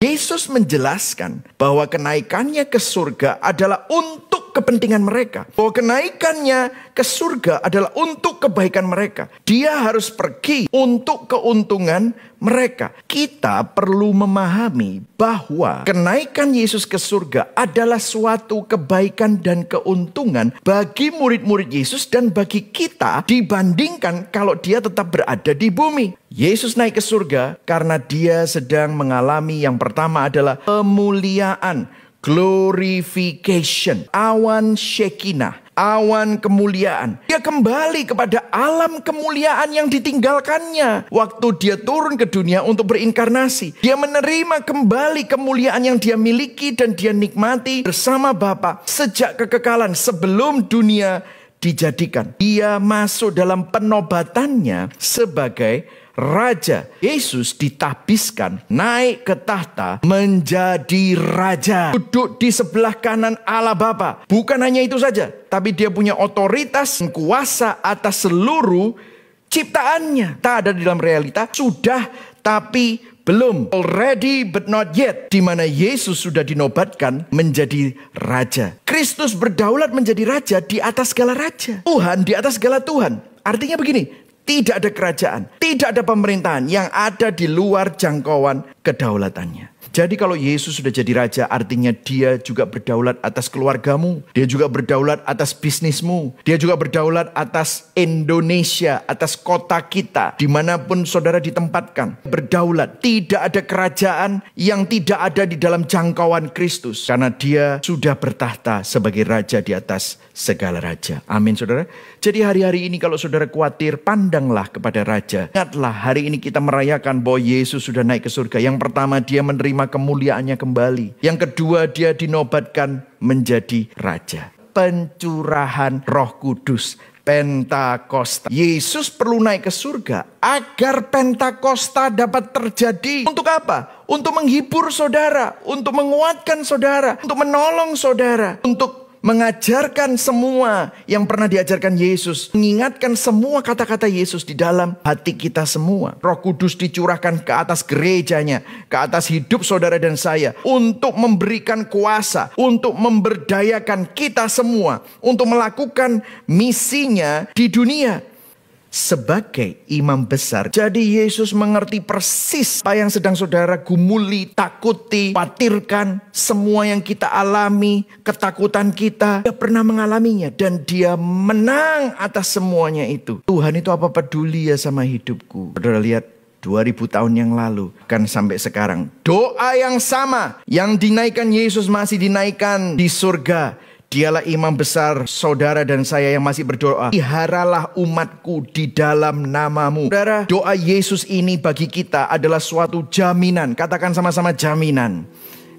Yesus menjelaskan bahwa kenaikannya ke surga adalah untuk kepentingan mereka. Bahwa kenaikannya ke surga adalah untuk kebaikan mereka. Dia harus pergi untuk keuntungan mereka. Kita perlu memahami bahwa kenaikan Yesus ke surga adalah suatu kebaikan dan keuntungan bagi murid-murid Yesus dan bagi kita dibandingkan kalau dia tetap berada di bumi. Yesus naik ke surga karena dia sedang mengalami yang pertama adalah pemuliaan, glorification, awan Shekinah, awan kemuliaan. Dia kembali kepada alam kemuliaan yang ditinggalkannya waktu dia turun ke dunia untuk berinkarnasi. Dia menerima kembali kemuliaan yang dia miliki dan dia nikmati bersama Bapa sejak kekekalan sebelum dunia dijadikan. Dia masuk dalam penobatannya sebagai Raja. Yesus ditahbiskan naik ke tahta menjadi Raja. Duduk di sebelah kanan Allah Bapa. Bukan hanya itu saja, tapi dia punya otoritas dan kuasa atas seluruh ciptaannya. Tak ada di dalam realita, sudah tapi belum. Already but not yet. Di mana Yesus sudah dinobatkan menjadi Raja. Kristus berdaulat menjadi Raja di atas segala raja. Tuhan di atas segala Tuhan. Artinya begini, tidak ada kerajaan, tidak ada pemerintahan yang ada di luar jangkauan kedaulatannya. Jadi kalau Yesus sudah jadi Raja, artinya dia juga berdaulat atas keluargamu. Dia juga berdaulat atas bisnismu. Dia juga berdaulat atas Indonesia, atas kota kita. Dimanapun saudara ditempatkan, berdaulat. Tidak ada kerajaan yang tidak ada di dalam jangkauan Kristus. Karena dia sudah bertahta sebagai Raja di atas segala raja. Amin saudara. Jadi hari-hari ini kalau saudara khawatir, pandanglah kepada Raja. Ingatlah hari ini kita merayakan bahwa Yesus sudah naik ke surga. Yang pertama dia menerima kemuliaannya kembali. Yang kedua dia dinobatkan menjadi Raja. Pencurahan Roh Kudus, Pentakosta. Yesus perlu naik ke surga agar Pentakosta dapat terjadi. Untuk apa? Untuk menghibur saudara, untuk menguatkan saudara, untuk menolong saudara, untuk mengajarkan semua yang pernah diajarkan Yesus. Mengingatkan semua kata-kata Yesus di dalam hati kita semua. Roh Kudus dicurahkan ke atas gerejanya, ke atas hidup saudara dan saya. Untuk memberikan kuasa, untuk memberdayakan kita semua. Untuk melakukan misinya di dunia. Sebagai imam besar. Jadi Yesus mengerti persis apa yang sedang saudara gumuli, takuti, khawatirkan. Semua yang kita alami, ketakutan kita. Dia pernah mengalaminya dan dia menang atas semuanya itu. Tuhan itu apa peduli ya sama hidupku. Saudara lihat 2000 tahun yang lalu kan sampai sekarang. Doa yang sama yang dinaikkan Yesus masih dinaikkan di surga. Dialah imam besar saudara dan saya yang masih berdoa. Peliharalah umatku di dalam namamu. Saudara, doa Yesus ini bagi kita adalah suatu jaminan. Katakan sama-sama jaminan.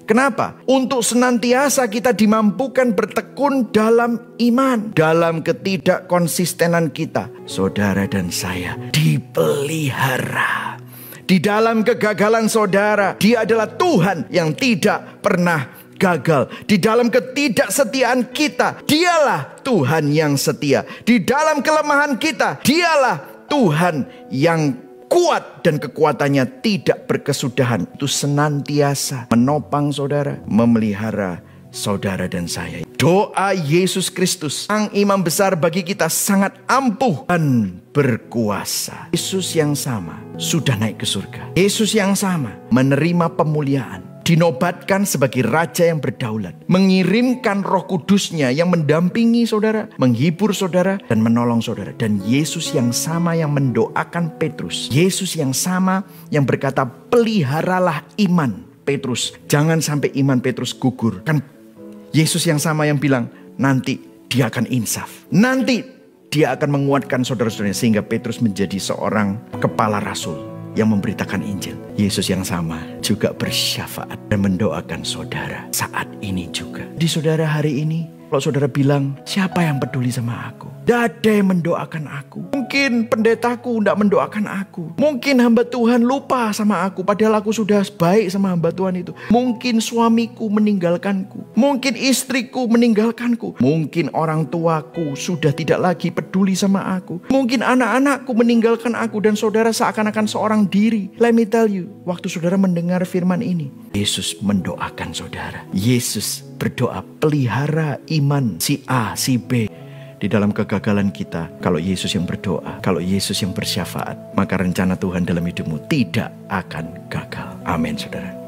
Kenapa? Untuk senantiasa kita dimampukan bertekun dalam iman. Dalam ketidakkonsistenan kita. Saudara dan saya dipelihara. Di dalam kegagalan saudara, Dia adalah Tuhan yang tidak pernah gagal. Di dalam ketidaksetiaan kita, Dialah Tuhan yang setia. Di dalam kelemahan kita, Dialah Tuhan yang kuat dan kekuatannya tidak berkesudahan. Itu senantiasa menopang saudara, memelihara saudara dan saya. Doa Yesus Kristus, Sang Imam Besar bagi kita sangat ampuh dan berkuasa. Yesus yang sama sudah naik ke surga. Yesus yang sama menerima pemuliaan. Dinobatkan sebagai Raja yang berdaulat. Mengirimkan Roh Kudusnya yang mendampingi saudara, menghibur saudara, dan menolong saudara. Dan Yesus yang sama yang mendoakan Petrus. Yesus yang sama yang berkata, peliharalah iman Petrus. Jangan sampai iman Petrus gugur. Kan Yesus yang sama yang bilang, nanti dia akan insaf. Nanti dia akan menguatkan saudara-saudaranya. Sehingga Petrus menjadi seorang kepala rasul yang memberitakan Injil. Yesus yang sama juga bersyafaat dan mendoakan saudara saat ini juga. Di saudara hari ini, Kalau saudara bilang, siapa yang peduli sama aku? Tidak ada yang mendoakan aku. Mungkin pendetaku tidak mendoakan aku. Mungkin hamba Tuhan lupa sama aku, padahal aku sudah baik sama hamba Tuhan itu. Mungkin suamiku meninggalkanku. Mungkin istriku meninggalkanku. Mungkin orang tuaku sudah tidak lagi peduli sama aku. Mungkin anak-anakku meninggalkan aku, dan saudara seakan-akan seorang diri. Let me tell you, waktu saudara mendengar firman ini, Yesus mendoakan saudara. Yesus berdoa, pelihara iman si A, si B. Di dalam kegagalan kita, kalau Yesus yang berdoa, kalau Yesus yang bersyafaat, maka rencana Tuhan dalam hidupmu tidak akan gagal. Amin, saudara.